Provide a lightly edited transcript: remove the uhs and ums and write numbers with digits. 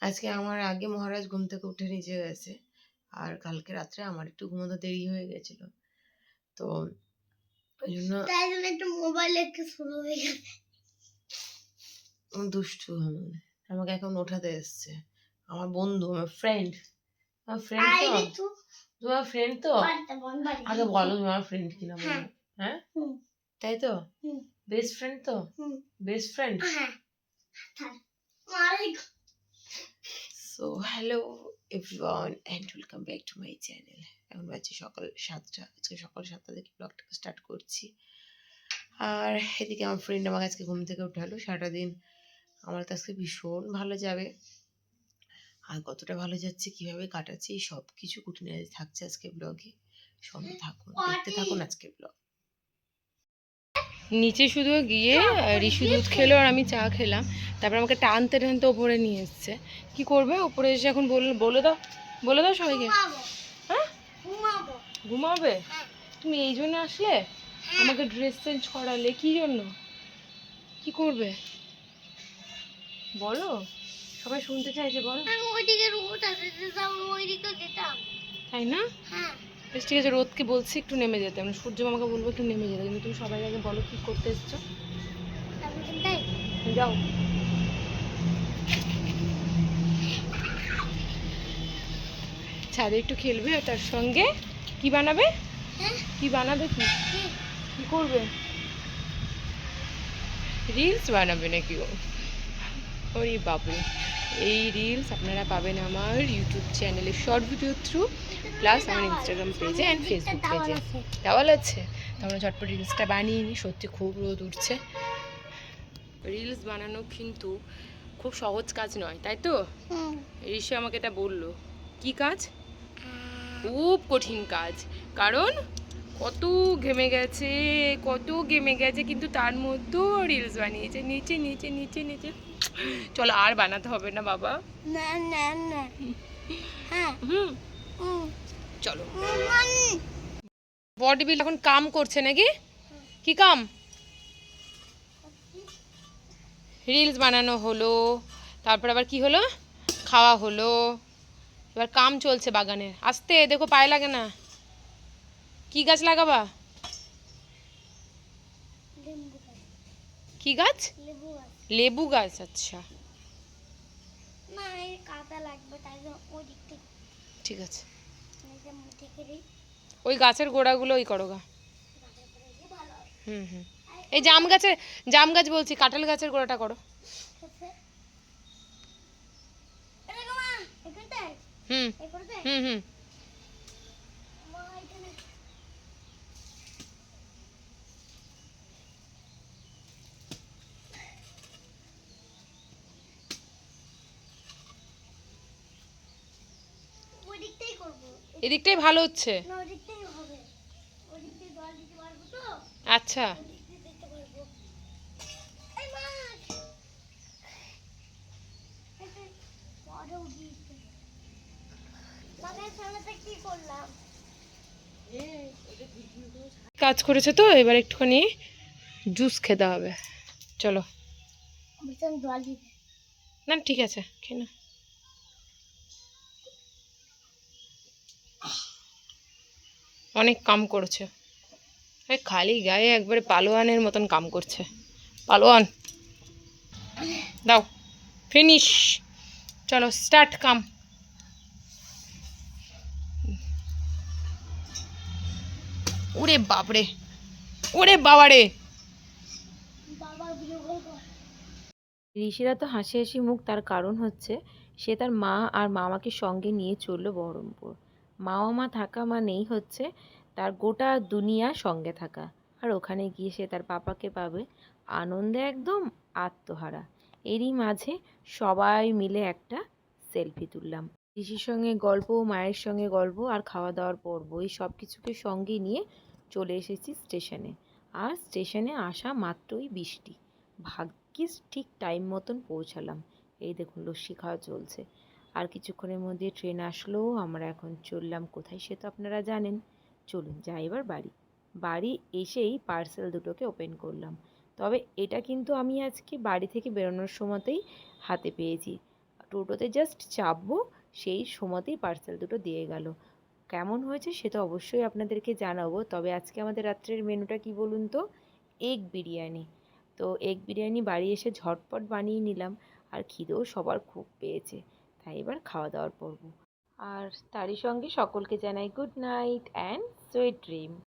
আজকে আমার আগে মহারাজ ঘুম থেকে উঠে নিচে গেছে, আর কালকে রাত্রে আমার একটু ঘুমোতে দেরি হয়ে গেছিল, তো ওই জন্য একটু মোবাইল একটু শুরু হয়ে গেছে। দুষ্টু আমাকে এখন ওঠাতে এসছে আমার বন্ধু, আমার ফ্রেন্ড তো তোমার ফ্রেন্ড তো আগে বলো তোমার ফ্রেন্ড কিনা বলো। হ্যাঁ তাই তো, বেস্ট ফ্রেন্ড তো, best friend. So hello everyone and welcome back to my channel. এখন বাজে সকাল 7টা, আজকে সকাল 7টা থেকে ব্লগটাকে স্টার্ট করছি। আর এদিকে আমার ফ্রেন্ড আমাকে আজকে ঘুম থেকে উঠালো। সারাটা দিন আমার তো আজকে ভীষণ ভালো যাবে, আর কতটা ভালো যাচ্ছে, কিভাবে কাটাচ্ছি, সব কিছু খুঁটিনাটি থাকছে আজকে ব্লগে। সঙ্গে থাকুন, দেখতে থাকুন আজকের ব্লগ। নিচে শুধু গিয়ে ঋষি দুধ খেলো আর আমি চা খেলাম, তারপর আমাকে টানতে টানতে ওপরে নিয়ে এসছে। কি করবে ওপরে এসে এখন বলে দাও সবাইকে। হ্যাঁ ঘুমাবে? তুমি এই জন্য আসলে আমাকে ড্রেস চেঞ্জ করালে, কি জন্য, কি করবে বলো, সবাই শুনতে চাইছে বলো। তাই না? বেশ ঠিক আছে, রোদকে বলছি একটু নেমে যেতে, মানে সূর্য আমাকে বলবো একটু নেমে যেতে, কিন্তু তুমি সবাই আগে বলো কি করতে এসছো। যাও ছাদে একটু খেলবে, আর তার সঙ্গে কি বানাবে, কি বানাবে, কি করবে, রিলস বানাবে নাকি ও? ওরে বাবু, এই রিলস আপনারা পাবেন আমার ইউটিউব চ্যানেলে শর্ট ভিডিও থ্রু, প্লাস আমার ইনস্টাগ্রাম পেজে অ্যান্ড ফেসবুক পেজে দেওয়াল আছে। তোমরা চটপট রিলসটা বানিয়ে নিই। সত্যি খুব রোদ উঠছে। রিলস বানানো কিন্তু খুব সহজ কাজ নয়, তাই তো? ঋষি আমাকে এটা বললো। কি কাজ? খুব কঠিন কাজ, কারণ কত ঘেমে গেছে, কিন্তু তার মধ্যেও রিলস বানিয়েছে। নিচে নিচে নিচে নিচে চলো আর বানাতে হবে না বাবা। চলো, বডি বিল এখন কাম করছে নাকি? কি কাম? রিলস বানানো হলো, তারপর আবার কি হলো, খাওয়া হলো, এবার কাম চলছে বাগানের। আস্তে দেখো, পায়ে লাগে না। কি গাছ লাগাবা? কি গাছ? লেবু গাছ। আচ্ছা ঠিক আছে, ওই গাছের গোড়াগুলো ওই করো গা। হুম, এই জাম গাছ বলছি, কাঁঠাল গাছের গোড়াটা করো। হুম হুম হুম এদিকটাই ভালো হচ্ছে। আচ্ছা কাজ করেছে তো, এবার একটুখানি জুস খেতে হবে। চলো না ঠিক আছে, খেয়ে না। অনেক কাম করেছে, খালি গায়ে একবারে পালোয়ানের মতন কাম করছে। পালোয়ান দাও, ফিনিশ। চলো স্টার্ট কাম। ওরে বাপরে, ওরে বাবারে। ঋষিরা তো হাসি হাসি মুখ, তার কারণ হচ্ছে সে তার মা আর মামাকে সঙ্গে নিয়ে চললো বহরমপুর। মা থাকা মানেই হচ্ছে তার গোটা দুনিয়া সঙ্গে থাকা, আর ওখানে গিয়ে সে তার পাপাকে পাবে আনন্দে একদম আত্মহারা। এরই মাঝে সবাই মিলে একটা সেলফি তুললাম। ঋষির সঙ্গে গল্প, মায়ের সঙ্গে গল্প, আর খাওয়া দাওয়ার পর্ব, এই সব কিছুকে সঙ্গে নিয়ে চলে এসেছি স্টেশনে। আর স্টেশনে আসা মাত্রই বৃষ্টি। ভাগ্যিস ঠিক টাইম মতন পৌঁছালাম। এই দেখুন লস্যি খাওয়া চলছে। আর কিছুক্ষণের মধ্যে ট্রেন আসলো। আমরা এখন চললাম কোথায় সে তো আপনারা জানেন। চলুন যাই এবার বাড়ি। বাড়ি এসেই পার্সেল দুটোকে ওপেন করলাম। তবে এটা কিন্তু আমি আজকে বাড়ি থেকে বেরোনোর সময়তেই হাতে পেয়েছি। টোটোতে জাস্ট চাপবো সেই সময়তেই পার্সেল দুটো দিয়ে গেল। কেমন হয়েছে সে তো অবশ্যই আপনাদেরকে জানাবো। তবে আজকে আমাদের রাত্রের মেনুটা কি বলুন তো? এগ বিরিয়ানি। তো এগ বিরিয়ানি বাড়ি এসে ঝটপট বানিয়ে নিলাম, আর খিদেও সবার খুব পেয়েছে। তাই এবার খাওয়া দাওয়ার পর্ব। আর তারই সঙ্গে সকলকে জানাই good night and sweet dream.